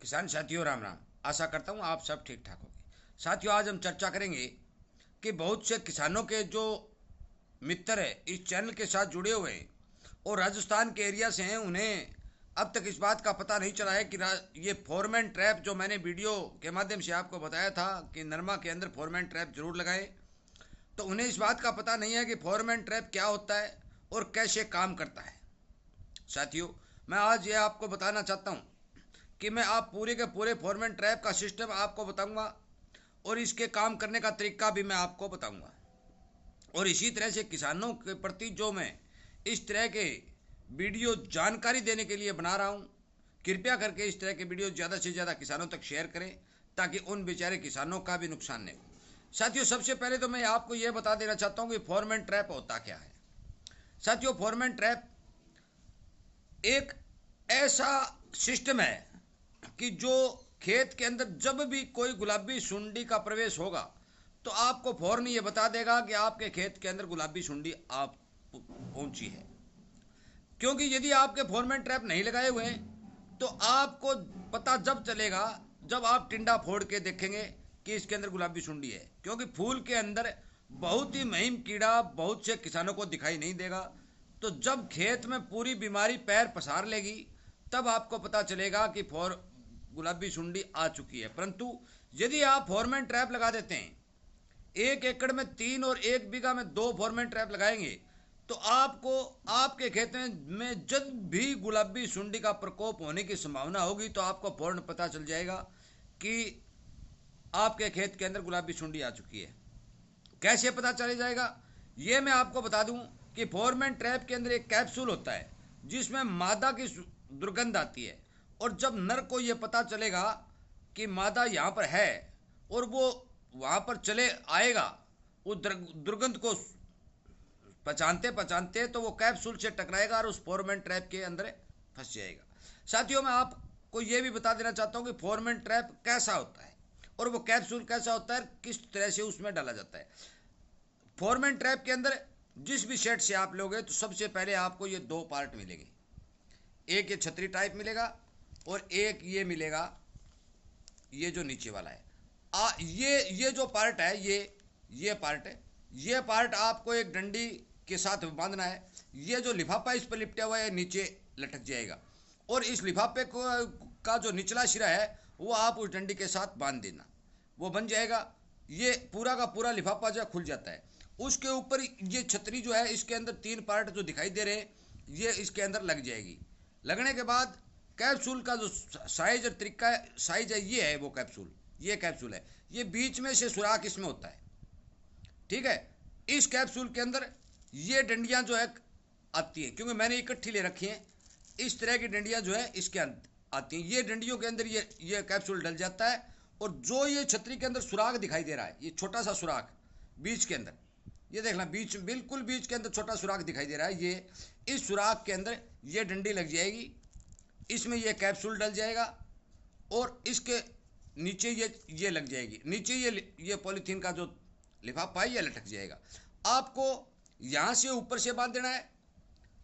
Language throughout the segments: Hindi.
किसान साथियों राम राम। आशा करता हूँ आप सब ठीक ठाक होंगे। साथियों, आज हम चर्चा करेंगे कि बहुत से किसानों के जो मित्र है इस चैनल के साथ जुड़े हुए हैं और राजस्थान के एरिया से हैं, उन्हें अब तक इस बात का पता नहीं चला है कि ये फोरमैन ट्रैप जो मैंने वीडियो के माध्यम से आपको बताया था कि नरमा के अंदर फोरमैन ट्रैप जरूर लगाएं, तो उन्हें इस बात का पता नहीं है कि फोरमैन ट्रैप क्या होता है और कैसे काम करता है। साथियों, मैं आज ये आपको बताना चाहता हूँ कि मैं आप पूरे के पूरे फॉरमैन ट्रैप का सिस्टम आपको बताऊंगा और इसके काम करने का तरीका भी मैं आपको बताऊंगा। और इसी तरह से किसानों के प्रति जो मैं इस तरह के वीडियो जानकारी देने के लिए बना रहा हूँ, कृपया करके इस तरह के वीडियो ज़्यादा से ज़्यादा किसानों तक शेयर करें ताकि उन बेचारे किसानों का भी नुकसान नहीं हो। साथियों, सबसे पहले तो मैं आपको यह बता देना चाहता हूँ कि फॉरमैन ट्रैप होता क्या है। साथियों, फॉरमैन ट्रैप एक ऐसा सिस्टम है कि जो खेत के अंदर जब भी कोई गुलाबी सुंडी का प्रवेश होगा तो आपको फौरन ये बता देगा कि आपके खेत के अंदर गुलाबी सुंडी आप पहुंची है। क्योंकि यदि आपके फोरमैन ट्रैप नहीं लगाए हुए हैं तो आपको पता जब चलेगा जब आप टिंडा फोड़ के देखेंगे कि इसके अंदर गुलाबी सुंडी है। क्योंकि फूल के अंदर बहुत ही महीन कीड़ा बहुत से किसानों को दिखाई नहीं देगा, तो जब खेत में पूरी बीमारी पैर पसार लेगी तब आपको पता चलेगा कि गुलाबी सुंडी आ चुकी है। परंतु यदि आप फोरमैन ट्रैप लगा देते हैं, 1 एकड़ में 3 और 1 बीघा में 2 फोरमैन ट्रैप लगाएंगे तो आपको आपके खेत में जब भी गुलाबी सुंडी का प्रकोप होने की संभावना होगी तो आपको फौरन पता चल जाएगा कि आपके खेत के अंदर गुलाबी सुंडी आ चुकी है। कैसे पता चल जाएगा ये मैं आपको बता दूं कि फोरमैन ट्रैप के अंदर एक कैप्सूल होता है जिसमें मादा की दुर्गंध आती है, और जब नर को यह पता चलेगा कि मादा यहाँ पर है और वो वहाँ पर चले आएगा, वो दुर्गंध को पहचानते पहचानते तो वो कैप्सूल से टकराएगा और उस फोरमैन ट्रैप के अंदर फंस जाएगा। साथियों, मैं आपको ये भी बता देना चाहता हूँ कि फोरमैन ट्रैप कैसा होता है और वो कैप्सूल कैसा होता है, किस तरह से उसमें डाला जाता है। फोरमैन ट्रैप के अंदर जिस भी सेट से आप लोगे तो सबसे पहले आपको ये 2 पार्ट मिलेंगे। एक ये छतरी टाइप मिलेगा और एक ये मिलेगा, ये जो नीचे वाला है। ये जो पार्ट है ये पार्ट है। ये पार्ट आपको एक डंडी के साथ बांधना है। ये जो लिफाफा इस पर लिपटा हुआ है नीचे लटक जाएगा और इस लिफाफे को का जो निचला सिरा है वो आप उस डंडी के साथ बांध देना, वो बन जाएगा। ये पूरा का पूरा लिफाफा जो खुल जाता है। उसके ऊपर ये छतरी जो है इसके अंदर 3 पार्ट जो दिखाई दे रहे हैं ये इसके अंदर लग जाएगी। लगने के बाद कैप्सूल का जो साइज और तरीका है, साइज है ये है वो कैप्सूल, ये कैप्सूल है। ये बीच में से सुराख इसमें होता है, ठीक है। इस कैप्सूल के अंदर ये डंडियां जो है आती हैं, क्योंकि मैंने इकट्ठी ले रखी हैं। इस तरह की डंडियां जो है इसके अंदर आती हैं। ये डंडियों के अंदर ये कैप्सूल डल जाता है और जो ये छतरी के अंदर सुराख दिखाई दे रहा है, ये छोटा सा सुराख बीच के अंदर, ये देखना बीच बिल्कुल बीच के अंदर छोटा सुराख दिखाई दे रहा है। ये इस सुराख के अंदर ये डंडी लग जाएगी, इसमें ये कैप्सूल डल जाएगा और इसके नीचे ये लग जाएगी। नीचे ये पॉलीथीन का जो लिफाफा है ये लटक जाएगा। आपको यहाँ से ऊपर से बांध देना है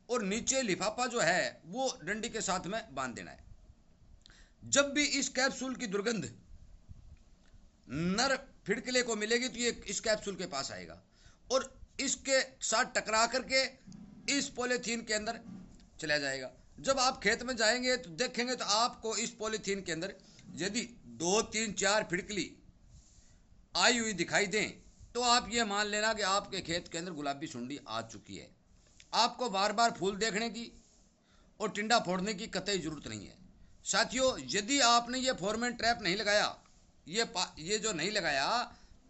और नीचे लिफाफा जो है वो डंडी के साथ में बांध देना है। जब भी इस कैप्सूल की दुर्गंध नर फिड़कले को मिलेगी तो ये इस कैप्सूल के पास आएगा और इसके साथ टकरा करके इस पॉलीथीन के अंदर चला जाएगा। जब आप खेत में जाएंगे तो देखेंगे तो आपको इस पॉलीथीन के अंदर यदि 2 3 4 फिड़कली आई हुई दिखाई दें तो आप ये मान लेना कि आपके खेत के अंदर गुलाबी सुंडी आ चुकी है। आपको बार बार फूल देखने की और टिंडा फोड़ने की कतई जरूरत नहीं है। साथियों, यदि आपने ये फोरमैन ट्रैप नहीं लगाया, ये जो नहीं लगाया,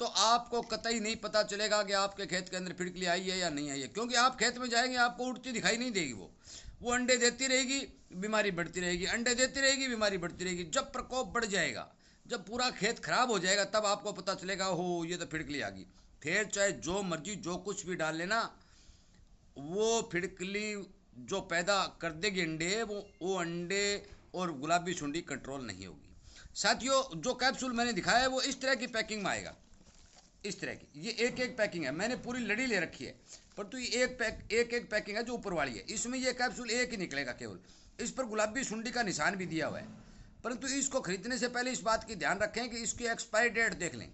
तो आपको कतई नहीं पता चलेगा कि आपके खेत के अंदर फिड़कली आई है या नहीं आई है। क्योंकि आप खेत में जाएंगे आपको उड़ती दिखाई नहीं देगी, वो अंडे देती रहेगी, बीमारी बढ़ती रहेगी, अंडे देती रहेगी, बीमारी बढ़ती रहेगी। जब प्रकोप बढ़ जाएगा, जब पूरा खेत खराब हो जाएगा, तब आपको पता चलेगा हो ये तो फिड़कली आ गई। फिर चाहे जो मर्जी जो कुछ भी डाल लेना, वो फिड़कली जो पैदा कर देगी अंडे, वो अंडे और गुलाबी सुंडी कंट्रोल नहीं होगी। साथियों, जो कैप्सूल मैंने दिखाया है वो इस तरह की पैकिंग में आएगा, इस तरह की। ये एक पैकिंग है, मैंने पूरी लड़ी ले रखी है, परंतु ये एक पैकिंग है जो ऊपर वाली है। इसमें ये कैप्सूल एक ही निकलेगा केवल। इस पर गुलाबी सुंडी का निशान भी दिया हुआ है। परंतु इसको खरीदने से पहले इस बात की ध्यान रखें कि इसकी एक्सपायरी डेट देख लें,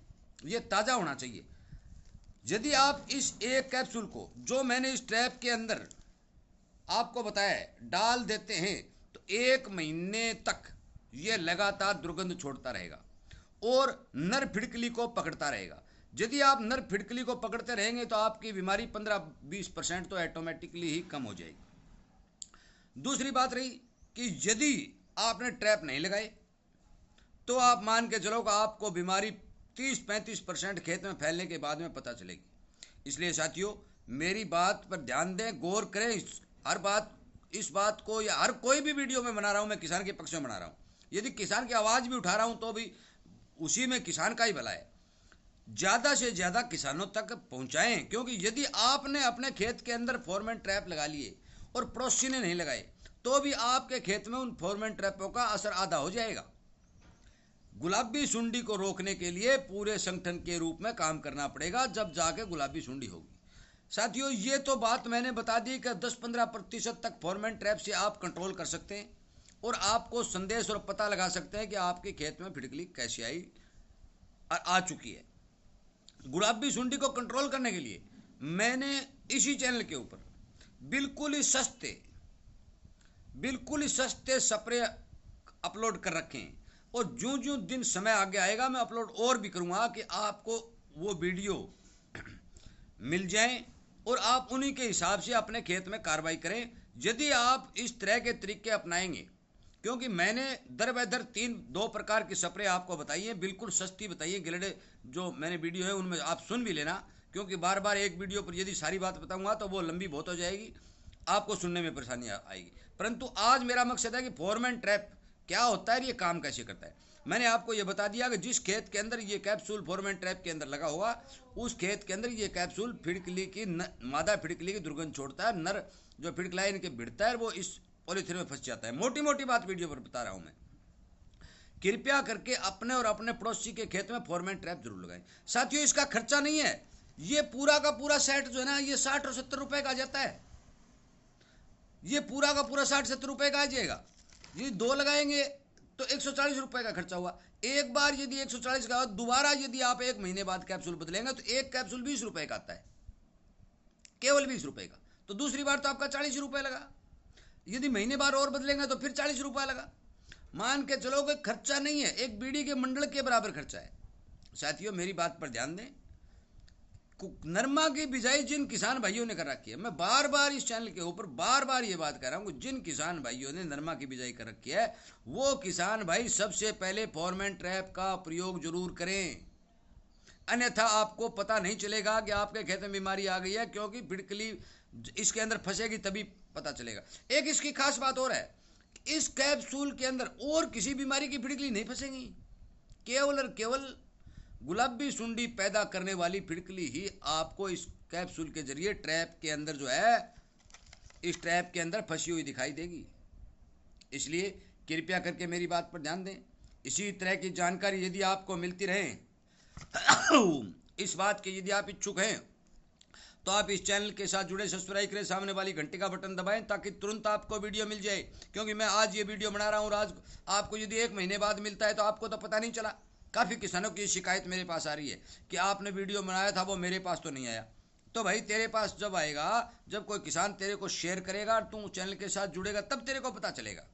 ये ताज़ा होना चाहिए। यदि आप इस एक कैप्सूल को जो मैंने इस ट्रैप के अंदर आपको बताया है डाल देते हैं तो 1 महीने तक ये लगातार दुर्गंध छोड़ता रहेगा और नर फिड़कली को पकड़ता रहेगा। यदि आप नर फिड़कली को पकड़ते रहेंगे तो आपकी बीमारी 15-20% तो ऑटोमेटिकली ही कम हो जाएगी। दूसरी बात रही कि यदि आपने ट्रैप नहीं लगाए तो आप मान के चलो कि आपको बीमारी 30-35% खेत में फैलने के बाद में पता चलेगी। इसलिए साथियों मेरी बात पर ध्यान दें, गौर करें। इस बात को या हर कोई भी वीडियो में बना रहा हूं मैं किसान के पक्ष में बना रहा हूं। यदि किसान की आवाज़ भी उठा रहा हूं तो भी उसी में किसान का ही भला है। ज़्यादा से ज़्यादा किसानों तक पहुंचाएं, क्योंकि यदि आपने अपने खेत के अंदर फोरमैन ट्रैप लगा लिए और पड़ोसी ने नहीं लगाए तो भी आपके खेत में उन फोरमैन ट्रैपों का असर आधा हो जाएगा। गुलाबी सुंडी को रोकने के लिए पूरे संगठन के रूप में काम करना पड़ेगा, जब जाके गुलाबी सुंडी होगी। साथियों ये तो बात मैंने बता दी कि 10-15% तक फोरमैन ट्रैप से आप कंट्रोल कर सकते हैं और आपको संदेश और पता लगा सकते हैं कि आपके खेत में फिड़कली कैसे आई आ चुकी है। गुलाबी सुंडी को कंट्रोल करने के लिए मैंने इसी चैनल के ऊपर बिल्कुल ही सस्ते स्प्रे अपलोड कर रखे हैं और जो दिन समय आगे आएगा मैं अपलोड और भी करूंगा कि आपको वो वीडियो मिल जाए और आप उन्हीं के हिसाब से अपने खेत में कार्रवाई करें। यदि आप इस तरह के तरीके अपनाएंगे, क्योंकि मैंने दर बदर 2 प्रकार की स्प्रे आपको बताई है, बिल्कुल सस्ती बताई है। गिलडे जो मैंने वीडियो है उनमें आप सुन भी लेना, क्योंकि बार बार एक वीडियो पर यदि सारी बात बताऊंगा तो वो लंबी बहुत हो जाएगी, आपको सुनने में परेशानी आएगी। परंतु आज मेरा मकसद है कि फोरमैन ट्रैप क्या होता है, ये काम कैसे करता है। मैंने आपको ये बता दिया कि जिस खेत के अंदर ये कैप्सूल फोरमैन ट्रैप के अंदर लगा होगा उस खेत के अंदर ये कैप्सूल फिड़कली की मादा फिड़कली की दुर्गंध छोड़ता है। नर जो फिड़कला इनके भिड़ता है वो इस पॉलीथिन में फंस जाता है। मोटी मोटी बात वीडियो पर बता रहा हूं मैं। कृपया करके अपने और अपने पड़ोसी के खेत में फोरमैन ट्रैप जरूर लगाएं। साथियों इसका खर्चा नहीं है, ये पूरा का पूरा सेट जो है ना ये 60 और 70 रुपए का आ जाता है। ये पूरा का पूरा 60-70 रुपए का आ जाएगा। ये 2 लगाएंगे तो 140 रुपए का खर्चा हुआ। एक बार यदि 140 का, दोबारा यदि आप 1 महीने बाद कैप्सूल बदलेंगे तो एक कैप्सूल 20 रुपए का आता है, केवल 20 रुपए का। तो दूसरी बार तो आपका 40 रुपए लगा। यदि महीने बाद और बदलेंगे तो फिर 40 रुपए लगा। मान के चलो कि खर्चा नहीं है, एक बीड़ी के मंडल के बराबर खर्चा है। साथियों मेरी बात पर ध्यान दें, नरमा की बिजाई जिन किसान भाइयों ने कर रखी है, मैं बार बार इस चैनल के ऊपर बार बार ये बात कर रहा हूँ, जिन किसान भाइयों ने नरमा की बिजाई कर रखी है वो किसान भाई सबसे पहले फोरमैन ट्रैप का प्रयोग जरूर करें, अन्यथा आपको पता नहीं चलेगा कि आपके खेत में बीमारी आ गई है, क्योंकि फिड़कली इसके अंदर फंसेगी तभी पता चलेगा। एक इसकी खास बात और है, इस कैप्सूल के अंदर और किसी बीमारी की फिड़कली नहीं फंसेगी, केवल और केवल गुलाबी सुंडी पैदा करने वाली फिड़कली ही आपको इस कैप्सूल के जरिए ट्रैप के अंदर जो है इस ट्रैप के अंदर फंसी हुई दिखाई देगी। इसलिए कृपया करके मेरी बात पर ध्यान दें। इसी तरह की जानकारी यदि आपको मिलती रहे इस बात के यदि आप इच्छुक हैं तो आप इस चैनल के साथ जुड़े, सब्सक्राइब करें, सामने वाली घंटी का बटन दबाएं ताकि तुरंत आपको वीडियो मिल जाए। क्योंकि मैं आज ये वीडियो बना रहा हूँ, आज आपको यदि 1 महीने बाद मिलता है तो आपको तो पता नहीं चला। काफ़ी किसानों की शिकायत मेरे पास आ रही है कि आपने वीडियो बनाया था वो मेरे पास तो नहीं आया। तो भाई तेरे पास जब आएगा, जब कोई किसान तेरे को शेयर करेगा, तू चैनल के साथ जुड़ेगा, तब तेरे को पता चलेगा।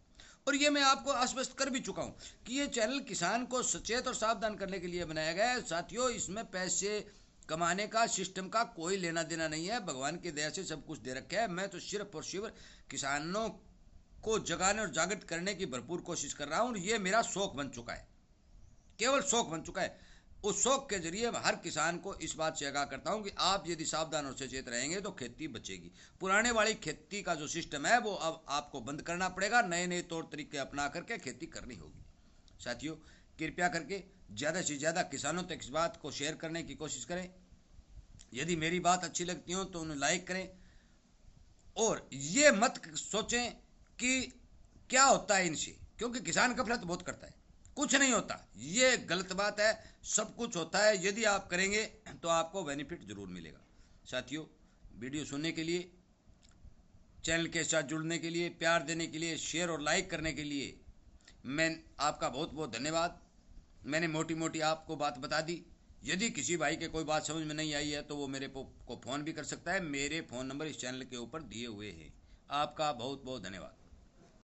और ये मैं आपको आश्वस्त कर भी चुका हूँ कि ये चैनल किसान को सचेत और सावधान करने के लिए बनाया गया है। साथियों इसमें पैसे कमाने का सिस्टम का कोई लेना देना नहीं है, भगवान की दया से सब कुछ दे रखा है। मैं तो सिर्फ और सिर्फ किसानों को जगाने और जागृत करने की भरपूर कोशिश कर रहा हूँ। ये मेरा शौक बन चुका है, केवल शौक बन चुका है। उस शौक के जरिए हर किसान को इस बात से आगाह करता हूं कि आप यदि सावधान और सचेत रहेंगे तो खेती बचेगी। पुराने वाली खेती का जो सिस्टम है वो अब आपको बंद करना पड़ेगा, नए नए तौर तरीके अपना करके खेती करनी होगी। साथियों कृपया करके ज़्यादा से ज़्यादा किसानों तक इस बात को शेयर करने की कोशिश करें। यदि मेरी बात अच्छी लगती हो तो उन्हें लाइक करें और ये मत सोचें कि क्या होता है इनसे, क्योंकि किसान गफलत बहुत करता है, कुछ नहीं होता, ये गलत बात है। सब कुछ होता है, यदि आप करेंगे तो आपको बेनिफिट जरूर मिलेगा। साथियों वीडियो सुनने के लिए, चैनल के साथ जुड़ने के लिए, प्यार देने के लिए, शेयर और लाइक करने के लिए मैं आपका बहुत बहुत धन्यवाद। मैंने मोटी मोटी आपको बात बता दी। यदि किसी भाई के कोई बात समझ में नहीं आई है तो वो मेरे को फ़ोन भी कर सकता है। मेरे फ़ोन नंबर इस चैनल के ऊपर दिए हुए हैं। आपका बहुत बहुत धन्यवाद।